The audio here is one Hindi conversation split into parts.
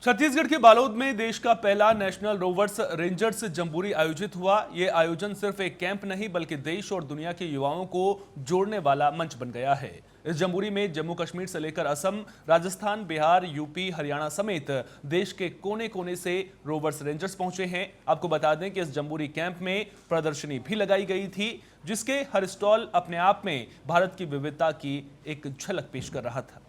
छत्तीसगढ़ के बालोद में देश का पहला नेशनल रोवर्स रेंजर्स जंबूरी आयोजित हुआ। ये आयोजन सिर्फ एक कैंप नहीं बल्कि देश और दुनिया के युवाओं को जोड़ने वाला मंच बन गया है। इस जंबूरी में जम्मू कश्मीर से लेकर असम, राजस्थान, बिहार, यूपी, हरियाणा समेत देश के कोने कोने से रोवर्स रेंजर्स पहुंचे हैं। आपको बता दें कि इस जंबूरी कैंप में प्रदर्शनी भी लगाई गई थी, जिसके हर स्टॉल अपने आप में भारत की विविधता की एक झलक पेश कर रहा था।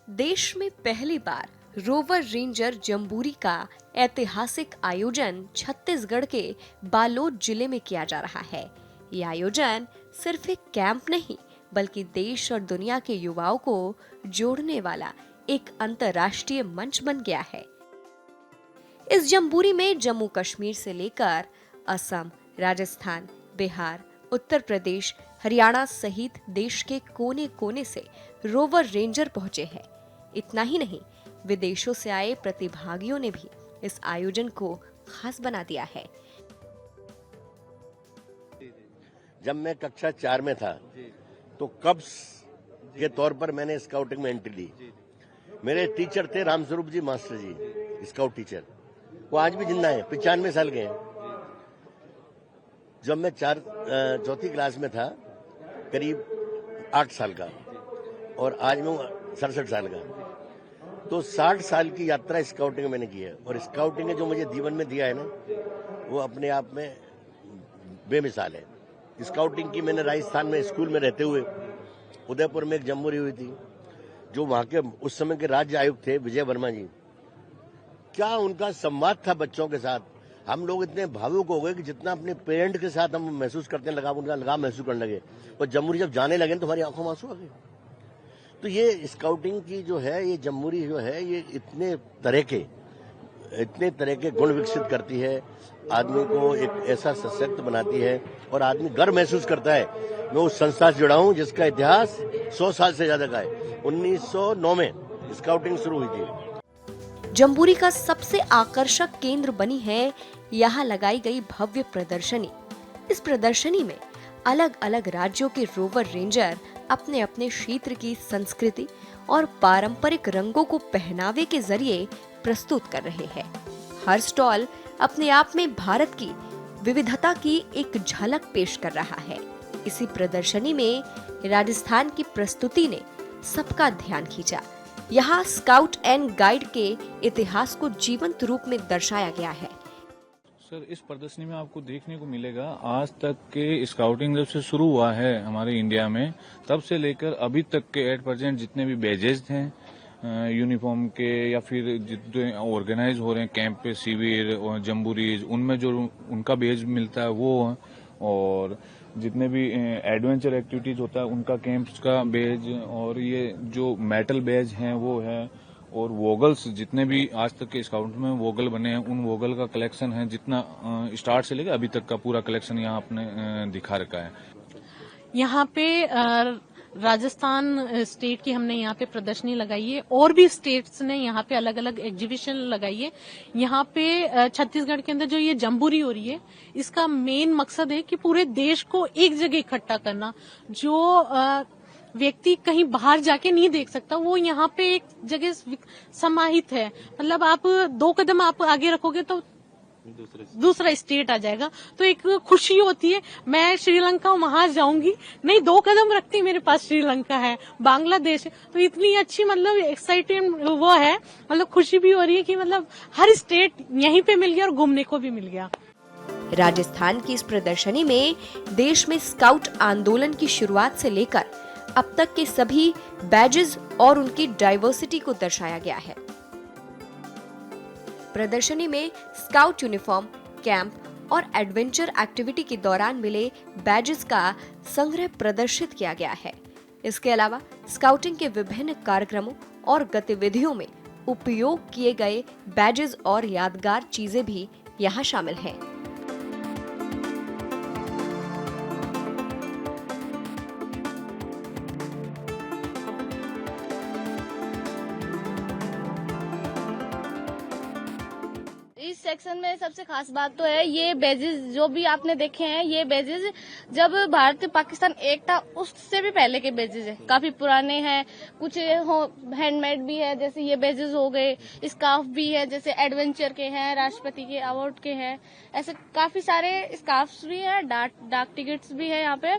देश में पहली बार रोवर रेंजर जंबूरी का ऐतिहासिक आयोजन छत्तीसगढ़ के बालोद जिले में किया जा रहा है। यह आयोजन सिर्फ एक कैंप नहीं बल्कि देश और दुनिया के युवाओं को जोड़ने वाला एक अंतर्राष्ट्रीय मंच बन गया है। इस जंबूरी में जम्मू कश्मीर से लेकर असम, राजस्थान, बिहार, उत्तर प्रदेश, हरियाणा सहित देश के कोने कोने से रोवर रेंजर पहुंचे हैं। इतना ही नहीं, विदेशों से आए प्रतिभागियों ने भी इस आयोजन को खास बना दिया है। जब मैं कक्षा 4 में था तो कब्स के तौर पर मैंने स्काउटिंग में एंट्री ली। मेरे टीचर थे रामस्वरूप जी मास्टर जी, स्काउट टीचर। वो आज भी जिंदा है, 95 साल के हैं। जब मैं चौथी क्लास में था, करीब 8 साल का, और आज मैं 67 साल का, तो 60 साल की यात्रा स्काउटिंग मैंने की है। और स्काउटिंग ने जो मुझे जीवन में दिया है ना, वो अपने आप में बेमिसाल है। स्काउटिंग की मैंने राजस्थान में स्कूल में रहते हुए, उदयपुर में एक जंबूरी हुई थी, जो वहां के उस समय के राज्य आयुक्त थे विजय वर्मा जी। क्या उनका संवाद था बच्चों के साथ। हम लोग इतने भावुक हो गए कि जितना अपने पेरेंट के साथ हम महसूस करते हैं, उनका लगाव महसूस करने लगे। और जंबूरी जब जाने लगे तो हमारी आंखों में आंसू आ गए। तो ये स्काउटिंग की जो है, ये जंबूरी जो है, ये इतने तरह के गुण विकसित करती है, आदमी को एक ऐसा सशक्त बनाती है और आदमी गर्व महसूस करता है। मैं उस संस्था से जुड़ा हूं जिसका इतिहास 100 साल से ज्यादा का है। 1909 में स्काउटिंग शुरू हुई थी। जंबूरी का सबसे आकर्षक केंद्र बनी है यहाँ लगाई गई भव्य प्रदर्शनी। इस प्रदर्शनी में अलग अलग राज्यों के रोवर रेंजर अपने अपने क्षेत्र की संस्कृति और पारंपरिक रंगों को पहनावे के जरिए प्रस्तुत कर रहे हैं। हर स्टॉल अपने आप में भारत की विविधता की एक झलक पेश कर रहा है। इसी प्रदर्शनी में राजस्थान की प्रस्तुति ने सबका ध्यान खींचा। यहाँ स्काउट एंड गाइड के इतिहास को जीवंत रूप में दर्शाया गया है। सर, इस प्रदर्शनी में आपको देखने को मिलेगा, आज तक के स्काउटिंग जब से शुरू हुआ है हमारे इंडिया में, तब से लेकर अभी तक के एट प्रेजेंट जितने भी बैजेज थे यूनिफॉर्म के, या फिर जितने ऑर्गेनाइज हो रहे हैं कैंप पे, शिविर और जंबूरीज, उनमें जो उनका बैज मिलता है वो, और जितने भी एडवेंचर एक्टिविटीज होता है उनका कैंप्स का बैज, और ये जो मेटल बैज हैं वो है, और वोगल्स जितने भी आज तक के स्काउट में वोगल बने हैं उन वोगल का कलेक्शन है। जितना स्टार्ट से लेकर अभी तक का पूरा कलेक्शन यहाँ आपने दिखा रखा है। यहाँ पे राजस्थान स्टेट की हमने यहाँ पे प्रदर्शनी लगाई है, और भी स्टेट्स ने यहाँ पे अलग अलग एग्जीबिशन लगाई है। यहाँ पे छत्तीसगढ़ के अंदर जो ये जंबूरी हो रही है, इसका मेन मकसद है कि पूरे देश को एक जगह इकट्ठा करना। जो व्यक्ति कहीं बाहर जाके नहीं देख सकता, वो यहाँ पे एक जगह समाहित है। मतलब आप 2 कदम आप आगे रखोगे तो दूसरा स्टेट आ जाएगा। तो एक खुशी होती है, मैं श्रीलंका वहां जाऊंगी, नहीं 2 कदम रखती मेरे पास श्रीलंका है, बांग्लादेश है। तो इतनी अच्छी मतलब एक्साइटेड वो है, मतलब खुशी भी हो रही है कि मतलब हर स्टेट यहीं पे मिल गया और घूमने को भी मिल गया। राजस्थान की इस प्रदर्शनी में देश में स्काउट आंदोलन की शुरुआत से लेकर अब तक के सभी बैजेस और उनकी डाइवर्सिटी को दर्शाया गया है। प्रदर्शनी में स्काउट यूनिफॉर्म, कैंप और एडवेंचर एक्टिविटी के दौरान मिले बैजेस का संग्रह प्रदर्शित किया गया है। इसके अलावा स्काउटिंग के विभिन्न कार्यक्रमों और गतिविधियों में उपयोग किए गए बैजेस और यादगार चीजें भी यहाँ शामिल हैं। इस कलेक्शन में सबसे खास बात तो है ये बेजेस जो भी आपने देखे हैं, ये बेजेस जब भारत पाकिस्तान एक था उससे भी पहले के बेजेस है, काफी पुराने हैं। कुछ हैंडमेड भी है, जैसे ये बेजेस हो गए, स्कार्फ भी है, जैसे एडवेंचर के हैं, राष्ट्रपति के अवार्ड के हैं, ऐसे काफी सारे स्कार्फ्स भी है, डाक टिकट्स भी है यहाँ पे,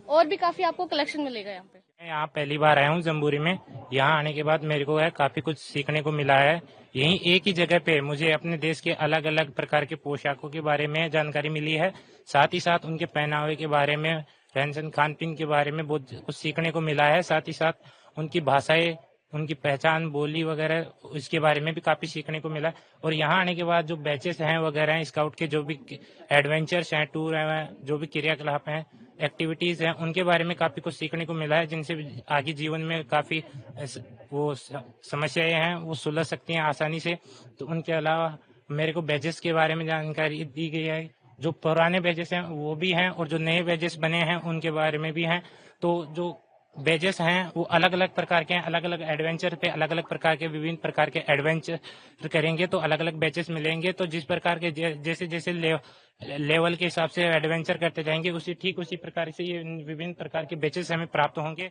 और भी काफी आपको कलेक्शन मिलेगा यहाँ पे। मैं यहाँ पहली बार आया हूँ जम्बूरी में। यहाँ आने के बाद मेरे को काफी कुछ सीखने को मिला है। यहीं एक ही जगह पे मुझे अपने देश के अलग अलग प्रकार के पोशाकों के बारे में जानकारी मिली है, साथ ही साथ उनके पहनावे के बारे में, रहन सहन खान पीन के बारे में बहुत कुछ सीखने को मिला है। साथ ही साथ उनकी भाषाएं, उनकी पहचान, बोली वगैरह इसके बारे में भी काफी सीखने को मिला। और यहाँ आने के बाद जो बैचेस हैं वगैरह हैं, स्काउट के जो भी एडवेंचर्स हैं, टूर हैं, जो भी क्रियाकलाप हैं, एक्टिविटीज हैं, उनके बारे में काफी कुछ सीखने को मिला है, जिनसे आगे जीवन में काफी वो समस्याएं हैं वो सुलझ सकती हैं आसानी से। तो उनके अलावा मेरे को बैचेस के बारे में जानकारी दी गई है, जो पुराने बैचेस हैं वो भी हैं और जो नए बैचेस बने हैं उनके बारे में भी हैं। तो जो बैचेस हैं वो अलग अलग प्रकार के हैं, अलग अलग एडवेंचर पे अलग अलग प्रकार के विभिन्न प्रकार के एडवेंचर करेंगे तो अलग अलग बैचेस मिलेंगे। तो जिस प्रकार के जैसे जैसे लेवल के हिसाब से एडवेंचर करते जाएंगे उसी प्रकार से ये विभिन्न प्रकार के बैचेस हमें प्राप्त होंगे।